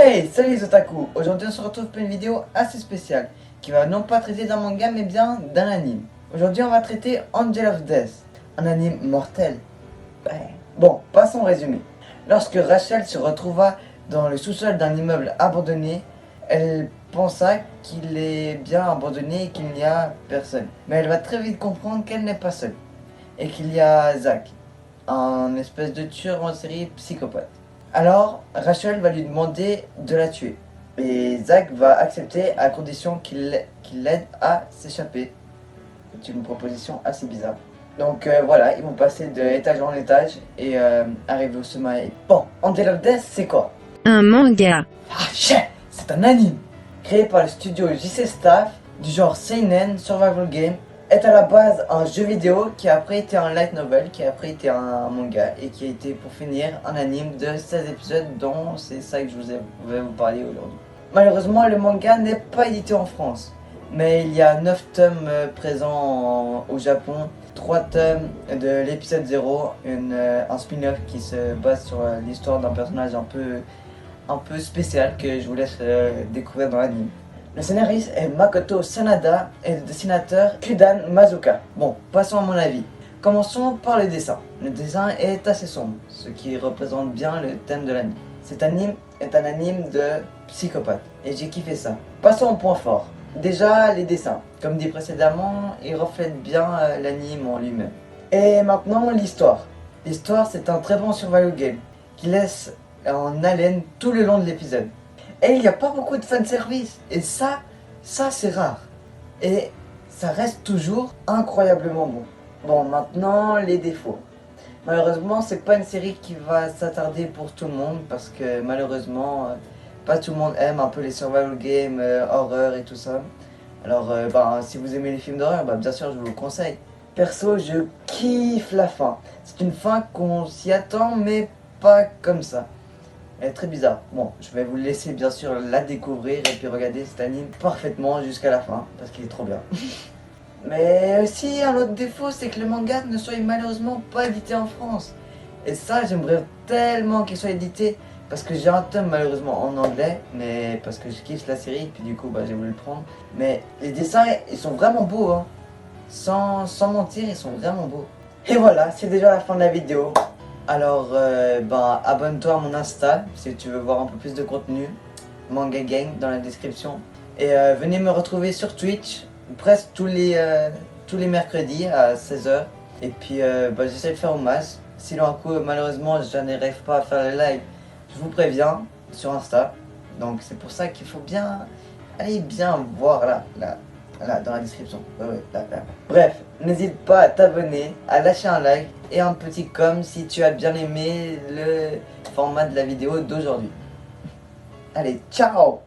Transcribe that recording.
Hey, salut les otaku! Aujourd'hui on se retrouve pour une vidéo assez spéciale qui va non pas traiter d'un manga mais bien d'un anime. Aujourd'hui on va traiter Angel of Death, un anime mortel. Ouais. Bon, passons au résumé. Lorsque Rachel se retrouva dans le sous-sol d'un immeuble abandonné, elle pensa qu'il est bien abandonné et qu'il n'y a personne. Mais elle va très vite comprendre qu'elle n'est pas seule et qu'il y a Zack, un espèce de tueur en série psychopathe. Alors, Rachel va lui demander de la tuer. Et Zack va accepter à condition qu'il l'aide à s'échapper. C'est une proposition assez bizarre. Donc voilà, ils vont passer d'étage en étage et arriver au sommet. Bon, Angel of Death, c'est quoi? Un manga. Ah, chien, c'est un anime créé par le studio JC Staff du genre Seinen Survival Game. Est à la base un jeu vidéo qui a après été un light novel, qui a après été un manga et qui a été pour finir un anime de 16 épisodes dont c'est ça que je vais vous parler aujourd'hui. Malheureusement le manga n'est pas édité en France, mais il y a 9 tomes présents au Japon, 3 tomes de l'épisode 0, un spin-off qui se base sur l'histoire d'un personnage un peu spécial que je vous laisse découvrir dans l'anime. Le scénariste est Makoto Sanada et le dessinateur Kudan Mazuka. Bon, passons à mon avis. Commençons par le dessin. Le dessin est assez sombre, ce qui représente bien le thème de l'anime. Cet anime est un anime de psychopathe et j'ai kiffé ça. Passons au point fort. Déjà, les dessins. Comme dit précédemment, ils reflètent bien l'anime en lui-même. Et maintenant, l'histoire. L'histoire, c'est un très bon survival game qui laisse en haleine tout le long de l'épisode. Et il n'y a pas beaucoup de fanservice. Et ça c'est rare. Et ça reste toujours incroyablement bon. Bon, maintenant, les défauts. Malheureusement, c'est pas une série qui va s'attarder pour tout le monde. Parce que malheureusement, pas tout le monde aime un peu les survival games, horreur et tout ça. Alors, si vous aimez les films d'horreur, bien sûr, je vous le conseille. Perso, je kiffe la fin. C'est une fin qu'on s'y attend, mais pas comme ça. Elle est très bizarre. Bon, je vais vous laisser bien sûr la découvrir et puis regarder cet anime parfaitement jusqu'à la fin, parce qu'il est trop bien. Mais aussi, un autre défaut, c'est que le manga ne soit malheureusement pas édité en France. Et ça, j'aimerais tellement qu'il soit édité, parce que j'ai un tome malheureusement en anglais, mais parce que je kiffe la série, puis du coup, j'ai voulu le prendre. Mais les dessins, ils sont vraiment beaux, hein. Sans mentir, ils sont vraiment beaux. Et voilà, c'est déjà la fin de la vidéo. Alors, abonne-toi à mon Insta si tu veux voir un peu plus de contenu. Manga Gang dans la description. Et venez me retrouver sur Twitch presque tous les mercredis à 16h. Et puis, j'essaie de faire au max. Sinon, un coup, malheureusement, je n'arrive pas à faire les lives. Je vous préviens sur Insta. Donc, c'est pour ça qu'il faut bien aller bien voir là, dans la description. Là. Bref, n'hésite pas à t'abonner, à lâcher un like et un petit com si tu as bien aimé le format de la vidéo d'aujourd'hui. Allez, ciao!